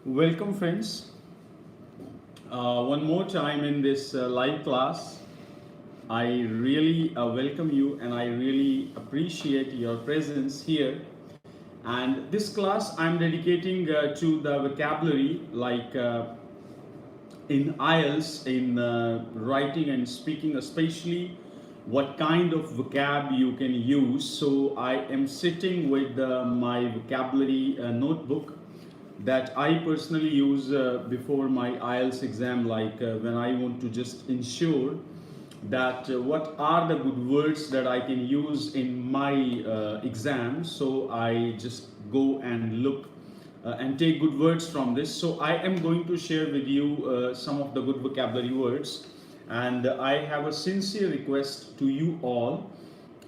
Welcome, friends. One more time in this live class. I really welcome you and I really appreciate your presence here. And this class I'm dedicating to the vocabulary, like in IELTS, in writing and speaking, especially what kind of vocab you can use. So I am sitting with my vocabulary notebook that I personally use before my IELTS exam, like when I want to just ensure that what are the good words that I can use in my exam. So I just go and look and take good words from this. So I am going to share with you some of the good vocabulary words, and I have a sincere request to you all.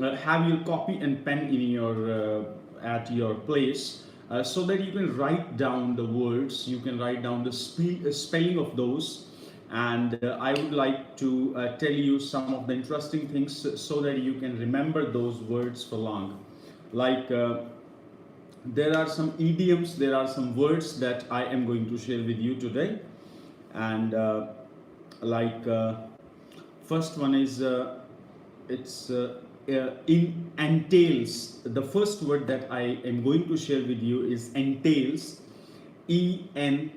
Have your copy and pen in your at your place, so that you can write down the words, you can write down the spelling of those, and I would like to tell you some of the interesting things so that you can remember those words for long. Like there are some idioms, there are some words that I am going to share with you today, and like first one is it's in entails. The first word that I am going to share with you is entails, entail,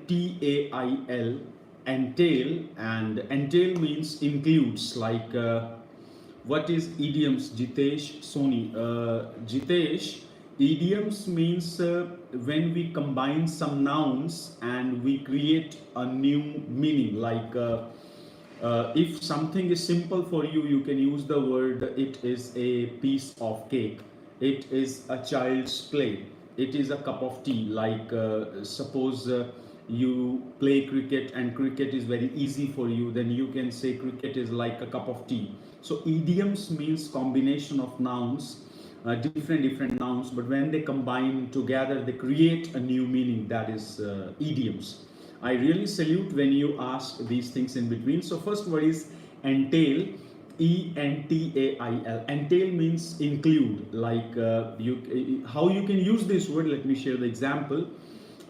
entail, and entail means includes. Like what is idioms, Jitesh? Sony, Jitesh, idioms means when we combine some nouns and we create a new meaning. Like if something is simple for you, you can use the word it is a piece of cake, it is a child's play, it is a cup of tea. Like suppose you play cricket and cricket is very easy for you, then you can say cricket is like a cup of tea. So idioms means combination of nouns, different nouns, but when they combine together they create a new meaning. That is idioms. I really salute when you ask these things in between. So first word is entail, entail. Entail means include. Like how you can use this word. Let me share the example.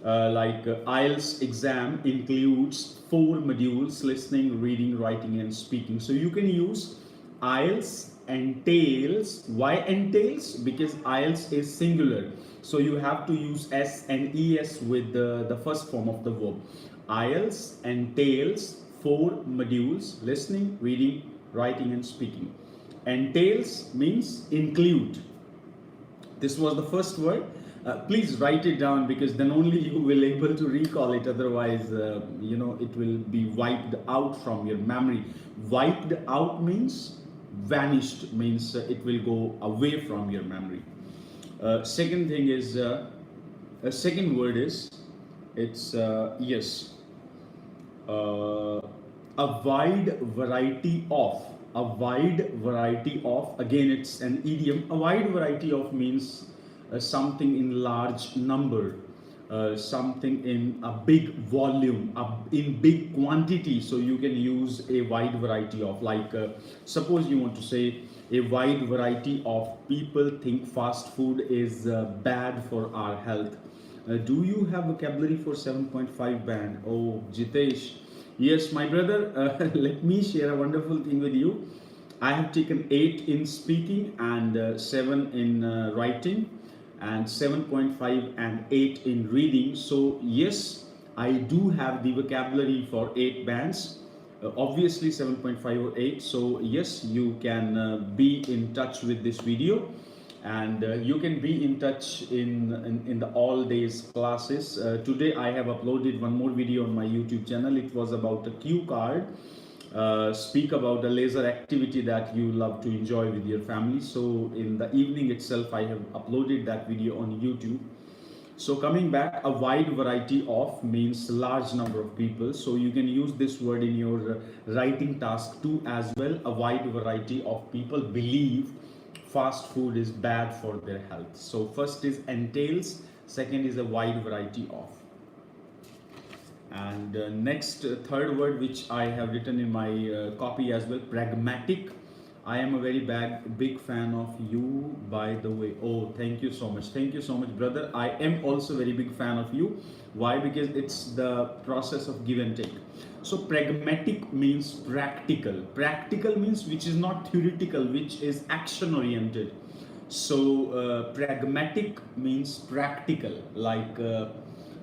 Like IELTS exam includes 4 modules: listening, reading, writing, and speaking. So you can use IELTS entails. Why entails? Because IELTS is singular, so you have to use s and es with the first form of the verb. IELTS entails 4 modules: listening, reading, writing, and speaking. Entails means include. This was the first word. Please write it down, because then only you will able to recall it. Otherwise it will be wiped out from your memory. Wiped out means vanished, means it will go away from your memory. Second thing is a second word is it's yes, a wide variety of. A wide variety of, again it's an idiom. A wide variety of means something in large number, something in a big volume, in big quantity. So you can use a wide variety of. Like suppose you want to say a wide variety of people think fast food is bad for our health. Do you have vocabulary for 7.5 band? Oh, Jitesh. Yes, my brother, let me share a wonderful thing with you. I have taken 8 in speaking and 7 in writing, and 7.5 and 8 in reading. So yes, I do have the vocabulary for 8 bands. Obviously 7.5 or 8. So yes, you can be in touch with this video, and you can be in touch in the all days classes. Today I have uploaded one more video on my YouTube channel. It was about a cue card. Speak about a leisure activity that you love to enjoy with your family. So in the evening itself I have uploaded that video on YouTube. So coming back, a wide variety of means large number of people. So you can use this word in your writing task too as well. A wide variety of people believe fast food is bad for their health. So first is entails, second is a wide variety of. And next third word which I have written in my copy as well, pragmatic. I am a very big fan of you, by the way. Oh, thank you so much. Thank you so much, brother. I am also very big fan of you. Why? Because it's the process of give and take. So pragmatic means practical. Practical means which is not theoretical, which is action oriented. So pragmatic means practical, like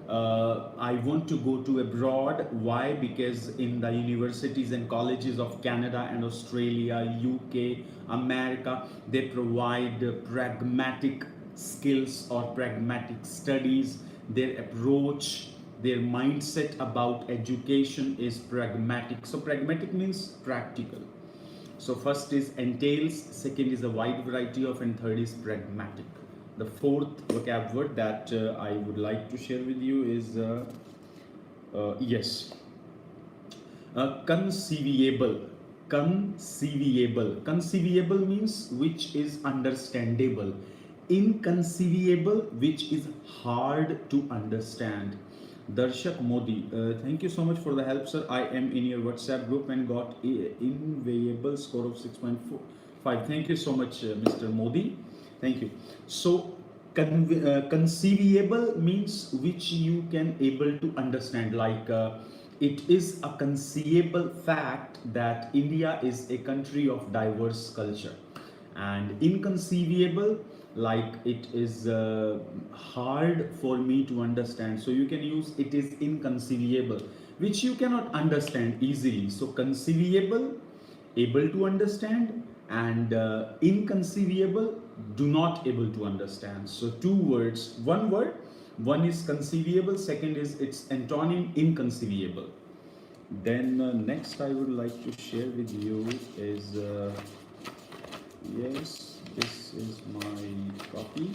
I want to go to abroad. Why? Because in the universities and colleges of Canada and Australia, UK, America, they provide pragmatic skills or pragmatic studies. Their approach, their mindset about education is pragmatic. So pragmatic means practical. So first is entails, second is a wide variety of, and third is pragmatic. The fourth vocab word that I would like to share with you is yes, conceivable. Conceivable. Conceivable means which is understandable. Inconceivable, which is hard to understand. Darshak Modi, thank you so much for the help, sir. I am in your WhatsApp group and got a invaluable score of 6.45. Thank you so much, Mr. Modi. Thank you. So, conceivable means which you can able to understand. Like it is a conceivable fact that India is a country of diverse culture, and inconceivable, like it is hard for me to understand. So you can use it is inconceivable, which you cannot understand easily. So conceivable, able to understand, and inconceivable, do not able to understand. So two words, one word, one is conceivable, second is its antonym inconceivable. Then next I would like to share with you is yes, this is my copy,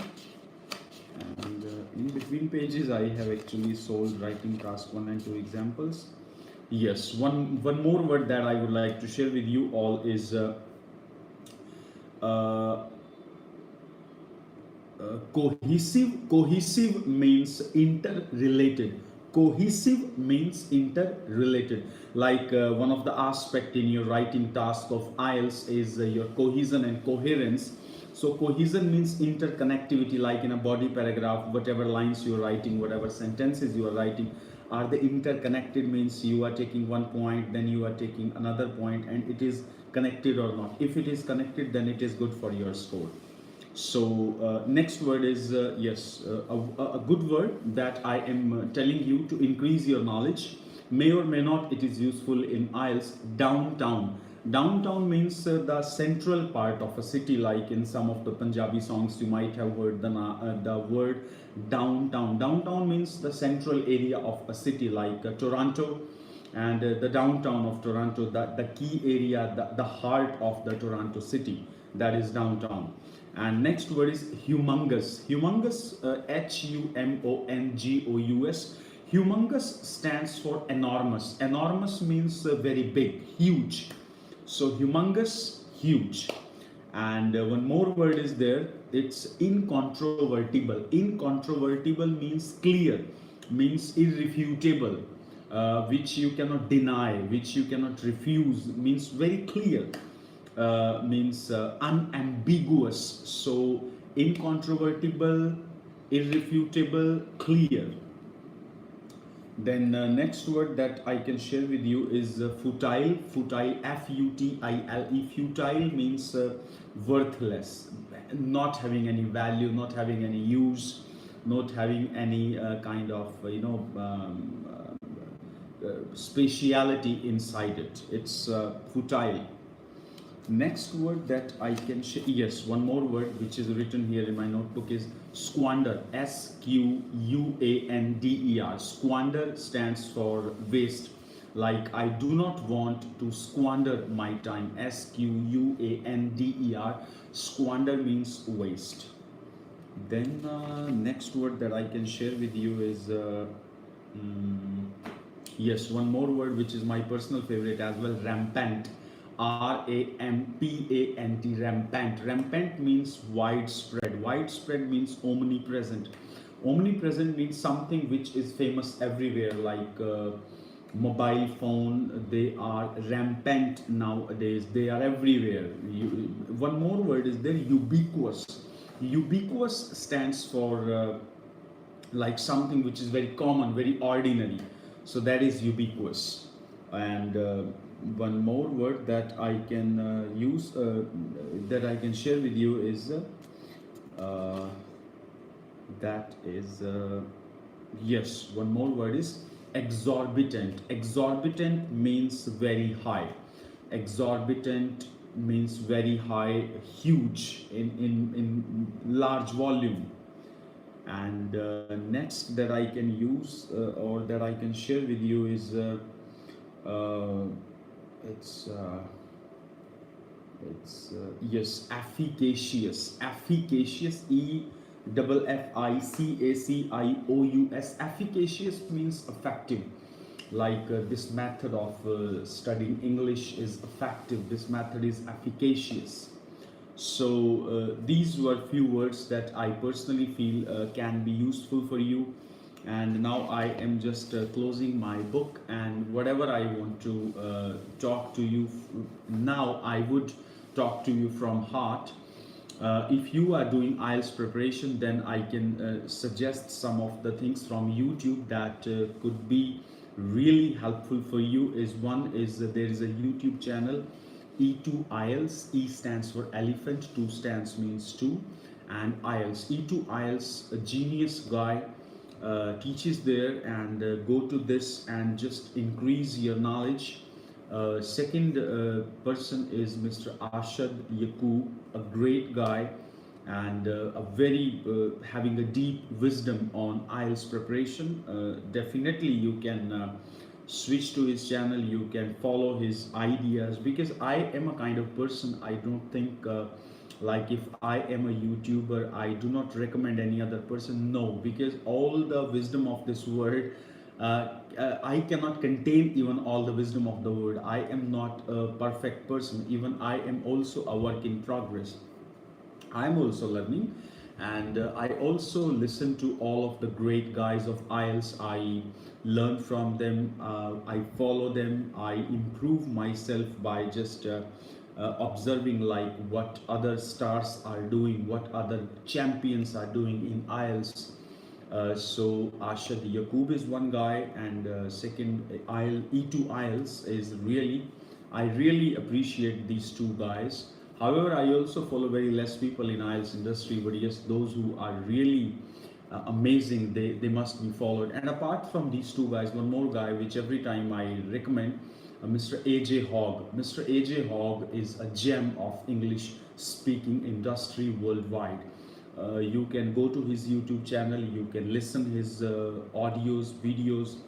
and in between pages I have actually solved writing task 1 and 2 examples. Yes, one more word that I would like to share with you all is cohesive. Cohesive means interrelated. Cohesive means interrelated. Like one of the aspect in your writing task of IELTS is your cohesion and coherence. So cohesion means interconnectivity, like in a body paragraph, whatever lines you are writing, whatever sentences you are writing, are they interconnected? Means you are taking one point, then you are taking another point, and it is connected or not. If it is connected, then it is good for your score. So next word is yes, a good word that I am telling you to increase your knowledge. May or may not it is useful in IELTS. Downtown. Downtown means the central part of a city. Like in some of the Punjabi songs, you might have heard the word downtown. Downtown means the central area of a city, like Toronto, and the downtown of Toronto, the key area, the heart of the Toronto city, that is downtown. And next word is humongous. Humongous, Humongous. Humongous stands for enormous. Enormous means very big, huge. So humongous, huge. And one more word is there. It's incontrovertible. Incontrovertible means clear, means irrefutable, which you cannot deny, which you cannot refuse, means very clear. Means unambiguous. So incontrovertible, irrefutable, clear. Then next word that I can share with you is futile. Futile, Futile. Futile means worthless, not having any value, not having any use, not having any kind of speciality inside it. It's futile. Next word that I can share, yes, one more word which is written here in my notebook is squander. Squander. Squander stands for waste. Like I do not want to squander my time. Squander. Squander means waste. Then next word that I can share with you is yes, one more word which is my personal favorite as well, rampant. Rampant. Rampant. Rampant means widespread. Widespread means omnipresent. Omnipresent means something which is famous everywhere, like mobile phone, they are rampant nowadays. They are everywhere. One more word is there, ubiquitous. Ubiquitous stands for like something which is very common, very ordinary. So that is ubiquitous. And one more word that I can use, that I can share with you is uh, that is yes, one more word is exorbitant. Exorbitant means very high. Exorbitant means very high, huge, in large volume. And next that I can use or that I can share with you is uh, it's uh, it's yes, efficacious. Efficacious, efficacious. Efficacious means effective. Like this method of studying English is effective. This method is efficacious. So these were few words that I personally feel can be useful for you. And now I am just closing my book, and whatever I want to talk to you now, I would talk to you from heart. If you are doing IELTS preparation, then I can suggest some of the things from YouTube that could be really helpful for you. Is one is there is a YouTube channel, E2 IELTS. E stands for elephant, 2 stands means 2, and IELTS. E2 IELTS, a genius guy, teaches there, and go to this and just increase your knowledge. Second person is Mr. Arshad Yaqub, a great guy, and a very having a deep wisdom on IELTS preparation. Definitely you can switch to his channel, you can follow his ideas, because I am a kind of person, I don't think like if I am a YouTuber, I do not recommend any other person. No, because all the wisdom of this world, I cannot contain even all the wisdom of the world. I am not a perfect person. Even I am also a work in progress. I am also learning, and I also listen to all of the great guys of IELTS. I learn from them, I follow them, I improve myself by just observing like what other stars are doing, what other champions are doing in IELTS. So Ashad Yaqub is one guy, and second E2 IELTS is really, I really appreciate these two guys. However, I also follow very less people in IELTS industry, but yes, those who are really amazing, they must be followed. And apart from these two guys, one more guy which every time I recommend, Mr. AJ Hogg. Mr. AJ Hogg is a gem of English speaking industry worldwide. You can go to his YouTube channel, you can listen his audios, videos,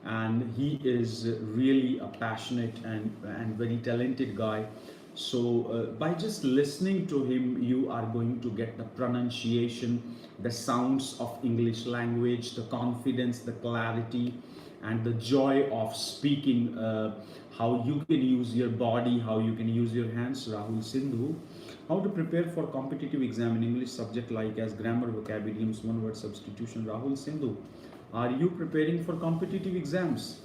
and he is really a passionate and very talented guy. So by just listening to him, you are going to get the pronunciation, the sounds of English language, the confidence, the clarity, and the joy of speaking, how you can use your body, how you can use your hands. Rahul Sindhu. How to prepare for competitive exam in English subject like as grammar, vocabulary, idioms, one word substitution. Rahul Sindhu. Are you preparing for competitive exams?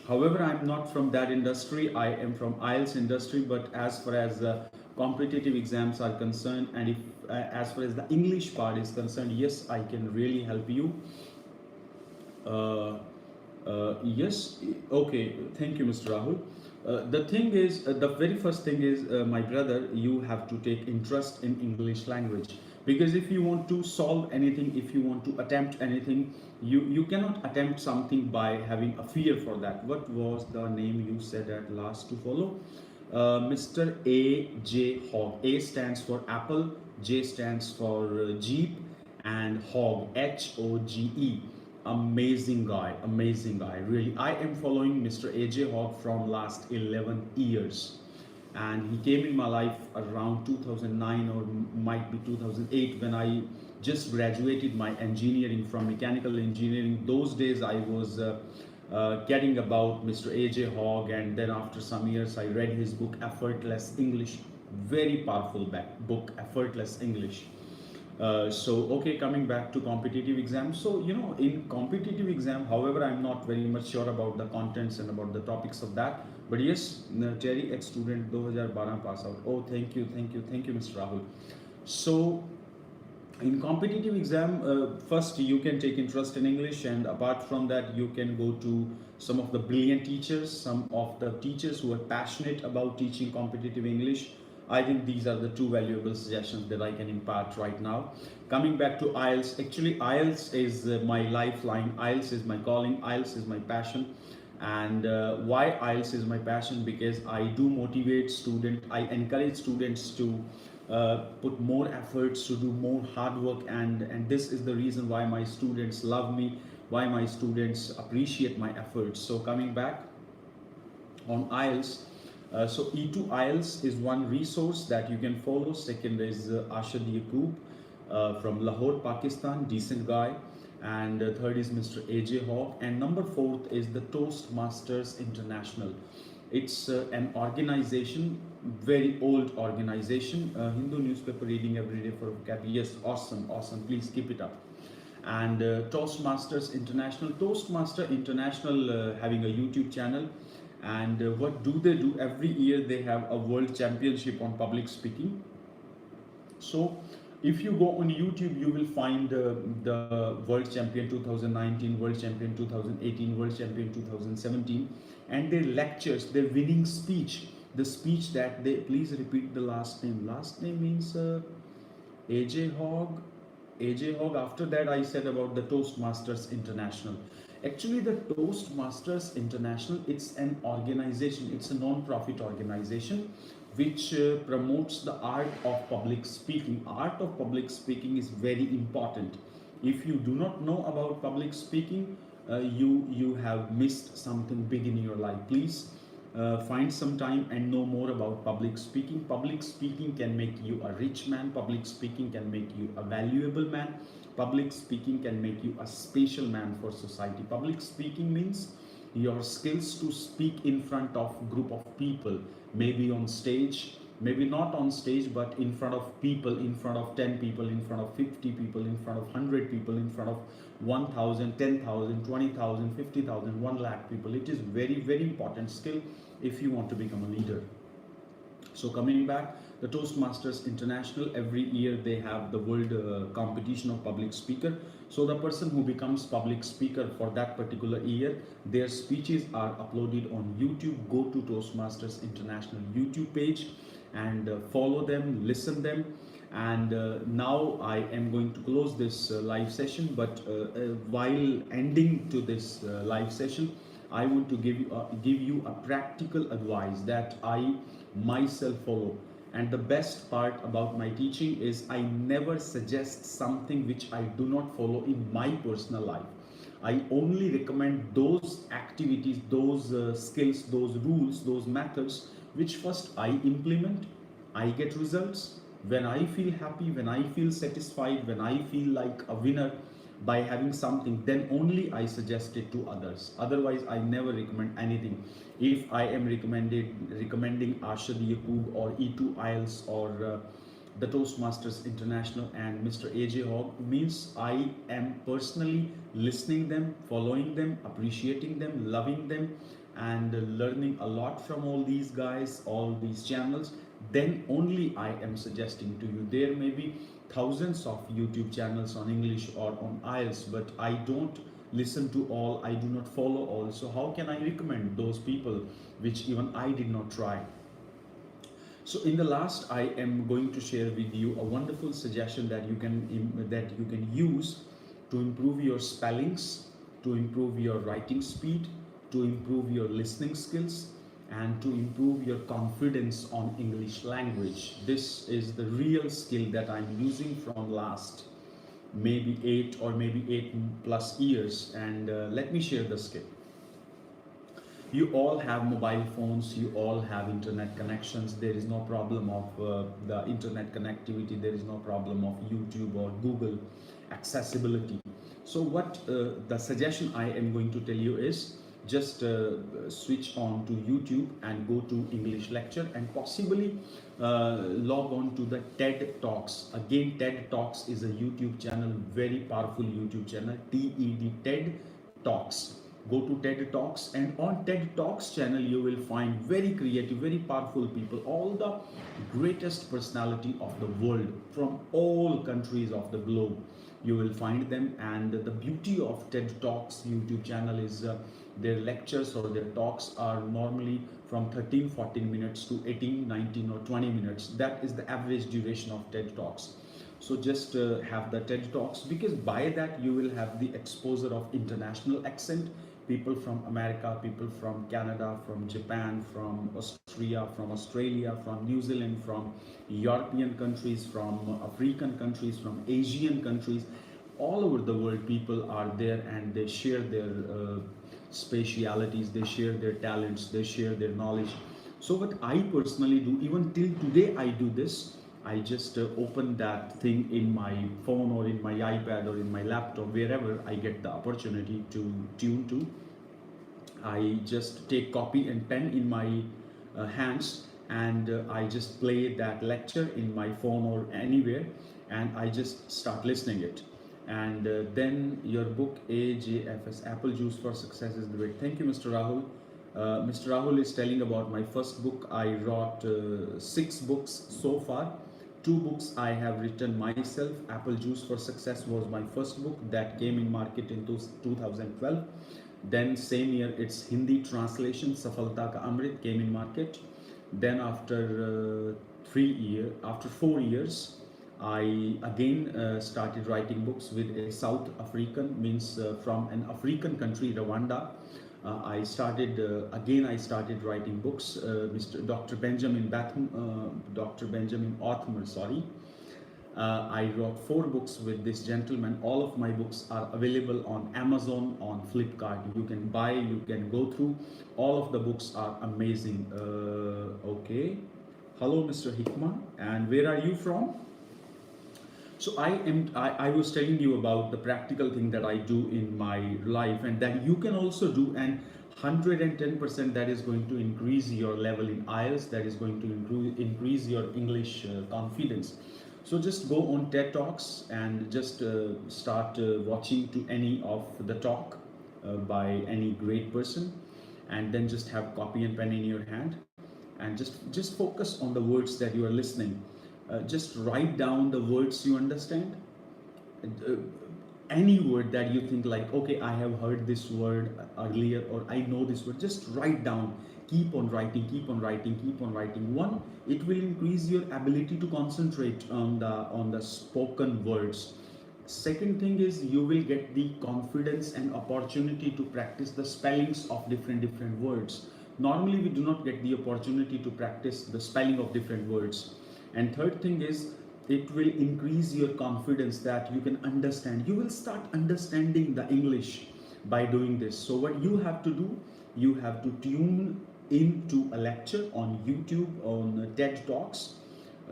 However, I'm not from that industry. I am from IELTS industry, but as far as competitive exams are concerned, and if as far as the English part is concerned, yes, I can really help you. Yes, okay, thank you, Mr. Rahul. The thing is, the very first thing is, my brother, you have to take interest in English language, because if you want to solve anything, if you want to attempt anything, you cannot attempt something by having a fear for that. What was the name you said at last to follow? Mr. A. J. Hogg. A stands for Apple, J stands for Jeep, and Hogg, H-O-G-E. Amazing guy, amazing guy. Really, I am following Mr. AJ Hogg from last 11 years, and he came in my life around 2009 or might be 2008 when I just graduated my engineering from mechanical engineering. Those days I was getting about Mr. AJ Hogg, and then after some years I read his book Effortless English. Very powerful book, Effortless English. Okay, coming back to competitive exam. So, in competitive exam, however, I'm not very much sure about the contents and about the topics of that. But yes, Terry, ex-student 2012 pass out. Oh, thank you, Mr. Rahul. So, in competitive exam, first you can take interest in English, and apart from that, you can go to some of the brilliant teachers, some of the teachers who are passionate about teaching competitive English. I think these are the two valuable suggestions that I can impart right now. Coming back to IELTS, actually IELTS is my lifeline. IELTS is my calling. IELTS is my passion. And why IELTS is my passion? Because I do motivate students. I encourage students to put more efforts, to do more hard work, and this is the reason why my students love me, why my students appreciate my efforts. So coming back on IELTS, so E2 IELTS is one resource that you can follow. Second is Arshad Yaqub from Lahore, Pakistan, decent guy. And third is Mr. AJ Hawk. And number fourth is the Toastmasters International. It's an organization, very old organization. Hindu newspaper reading every day for vocabulary. Yes, awesome, awesome. Please keep it up. And Toastmasters International. Toastmaster International having a YouTube channel. And what do they do? Every year they have a world championship on public speaking. So if you go on YouTube, you will find the world champion 2019, world champion 2018, world champion 2017, and their lectures, their winning speech, the speech that they, please repeat the last name. Last name means AJ Hogg. AJ Hogg. After that, I said about the Toastmasters International. Actually, the Toastmasters International, it's an organization, it's a non-profit organization which promotes the art of public speaking. Art of public speaking is very important. If you do not know about public speaking, you have missed something big in your life. Please find some time and know more about public speaking. Public speaking can make you a rich man. Public speaking can make you a valuable man. Public speaking can make you a special man for society. Public speaking means your skills to speak in front of a group of people, maybe on stage, maybe not on stage, but in front of people, in front of 10 people, in front of 50 people, in front of 100 people, in front of 1,000, 10,000, 20,000, 50,000, 1 lakh people. It is very, very important skill if you want to become a leader. So coming back, the Toastmasters International, every year they have the world competition of public speaker. So the person who becomes public speaker for that particular year, their speeches are uploaded on YouTube. Go to Toastmasters International YouTube page and follow them, listen them. And now I am going to close this live session, but while ending to this live session, I want to give you a practical advice that I myself follow. And the best part about my teaching is I never suggest something which I do not follow in my personal life. I only recommend those activities, those skills, those rules, those methods which first I implement, I get results. When I feel happy, when I feel satisfied, when I feel like a winner by having something, then only I suggest it to others. Otherwise, I never recommend anything. If I am recommending Arshad Yaqub or E2 IELTS or the Toastmasters International and Mr. AJ Hogg, means I am personally listening them, following them, appreciating them, loving them, and learning a lot from all these guys, all these channels. Then only I am suggesting to you. There may be thousands of YouTube channels on English or on IELTS, but I don't listen to all, I do not follow all. So how can I recommend those people which even I did not try? So in the last, I am going to share with you a wonderful suggestion that you can use to improve your spellings, to improve your writing speed, to improve your listening skills, and to improve your confidence on English language. This is the real skill that I'm using from last maybe 8 or maybe 8+ years, and let me share the skill. You all have mobile phones, you all have internet connections. There is no problem of the internet connectivity, there is no problem of YouTube or Google accessibility. So what the suggestion I am going to tell you is, just switch on to YouTube and go to English lecture, and possibly log on to the TED Talks. Again, TED Talks is a YouTube channel, very powerful YouTube channel, TED Talks. Go to TED Talks, and on TED Talks channel you will find very creative, very powerful people, all the greatest personality of the world from all countries of the globe. You will find them, and the beauty of TED Talks YouTube channel is their lectures or their talks are normally from 13-14 minutes to 18, 19 or 20 minutes. That is the average duration of TED Talks. So just have the TED Talks, because by that you will have the exposure of international accent, people from America, people from Canada, from Japan, from Austria, from Australia, from New Zealand, from European countries, from African countries, from Asian countries. All over the world people are there, and they share their specialities, they share their talents, they share their knowledge. So what I personally do, even till today I do this, I just open that thing in my phone or in my iPad or in my laptop, wherever I get the opportunity to tune to. I just take copy and pen in my hands, and I just play that lecture in my phone or anywhere, and I just start listening it. And then your book AJFS, Apple Juice for Success, is great. Thank you, Mr. Rahul. Mr. Rahul is telling about my first book. I wrote 6 books so far. 2 books I have written myself. Apple Juice for Success was my first book that came in market in 2012. Then same year its Hindi translation Safalta Ka Amrit came in market. Then after 4 years, I again started writing books with a South African, means from an African country, Rwanda. I started writing books. Dr. Benjamin Othmer, sorry. I wrote 4 books with this gentleman. All of my books are available on Amazon, on Flipkart. You can buy, you can go through. All of the books are amazing. Okay. Hello, Mr. Hikman. And where are you from? So I was telling you about the practical thing that I do in my life, and that you can also do, and 110% that is going to increase your level in IELTS, that is going to increase your English confidence. So just go on TED Talks and just start watching to any of the talk by any great person, and then just have copy and pen in your hand, and just focus on the words that you are listening. Just write down the words you understand. Any word that you think like, okay, I have heard this word earlier, or I know this word, just write down. Keep on writing, keep on writing, keep on writing. One, it will increase your ability to concentrate on the spoken words. Second thing is, you will get the confidence and opportunity to practice the spellings of different words. Normally we do not get the opportunity to practice the spelling of different words. And third thing is, it will increase your confidence that you can understand. You will start understanding the English by doing this. So what you have to do, you have to tune into a lecture on YouTube, on TED Talks.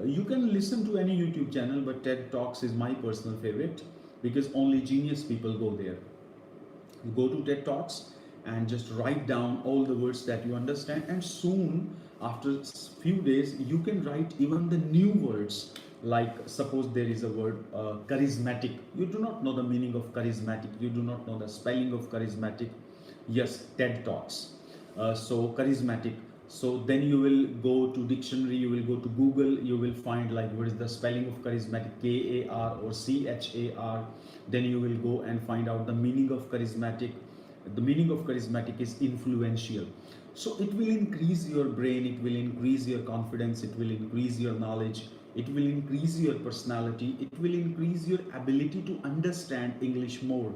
You can listen to any YouTube channel, but TED Talks is my personal favorite, because only genius people go there. You go to TED Talks and just write down all the words that you understand, and soon after few days you can write even the new words. Like suppose there is a word charismatic. You do not know the meaning of charismatic, you do not know the spelling of charismatic. Yes, TED Talks. So charismatic, so then you will go to dictionary, you will go to Google, you will find like what is the spelling of charismatic, KAR or CHAR. Then you will go and find out the meaning of charismatic. The meaning of charismatic is influential. So it will increase your brain, it will increase your confidence, it will increase your knowledge, it will increase your personality, it will increase your ability to understand English more.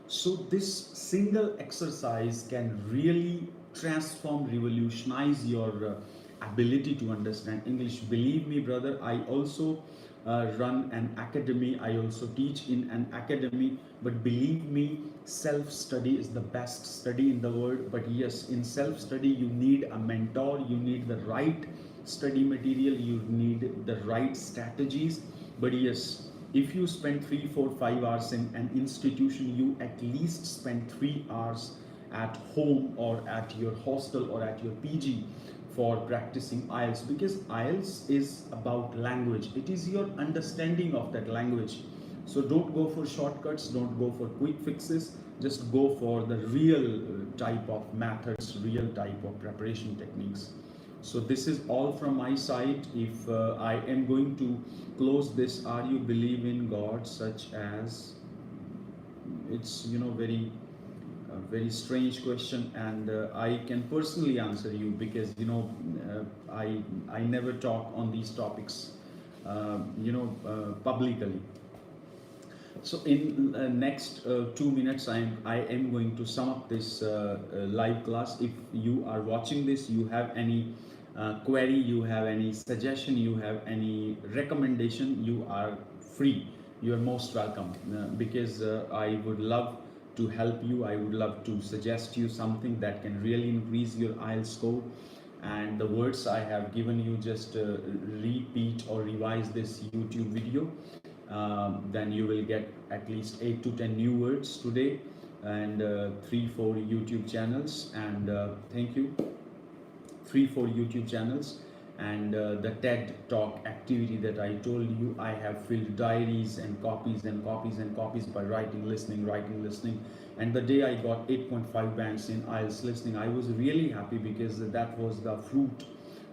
So this single exercise can really transform, revolutionize your ability to understand English. Believe me, brother, I also run an academy, I also teach in an academy, but believe me, self-study is the best study in the world. But yes, in self-study you need a mentor, you need the right study material, you need the right strategies. But yes, if you spend 3, 4, 5 hours in an institution, you at least spend 3 hours at home or at your hostel or at your PG for practicing IELTS, because IELTS is about language. It is your understanding of that language. So don't go for shortcuts, don't go for quick fixes, just go for the real type of methods, real type of preparation techniques. So this is all from my side. If I am going to close this, are you believe in God, such as, it's very very strange question, and I can personally answer you, because I never talk on these topics publicly. So in next 2 minutes, I am going to sum up this live class. If you are watching this, you have any query, you have any suggestion, you have any recommendation, you are free. You are most welcome, because I would love to help you. I would love to suggest you something that can really increase your IELTS score. And the words I have given you, just repeat or revise this YouTube video. Then you will get at least 8 to 10 new words today, and 3-4 YouTube channels, and thank you, 3-4 YouTube channels, and the TED Talk activity that I told you. I have filled diaries and copies and copies and copies by writing, listening, and the day I got 8.5 bands in IELTS listening, I was really happy, because that was the fruit,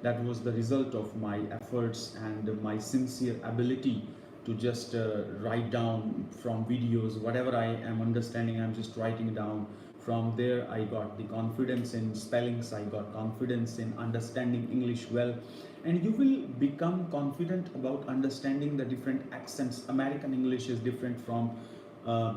that was the result of my efforts and my sincere ability to just write down from videos whatever I am understanding. I'm just writing down. From there I got the confidence in spellings, I got confidence in understanding English well, and you will become confident about understanding the different accents. American English is different from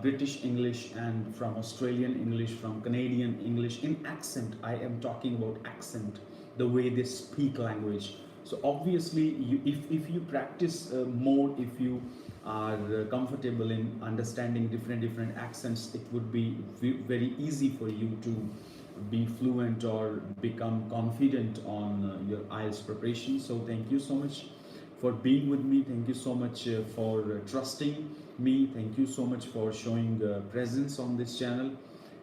British English, and from Australian English, from Canadian English. In accent, I am talking about accent, the way they speak language. So obviously, if you practice more, if you are comfortable in understanding different accents, it would be very easy for you to be fluent or become confident on your IELTS preparation. So thank you so much for being with me. Thank you so much for trusting me. Thank you so much for showing presence on this channel,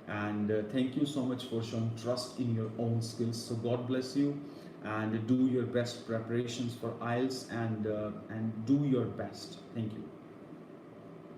and thank you so much for showing trust in your own skills. So God bless you, and do your best preparations for IELTS, and do your best. Thank you.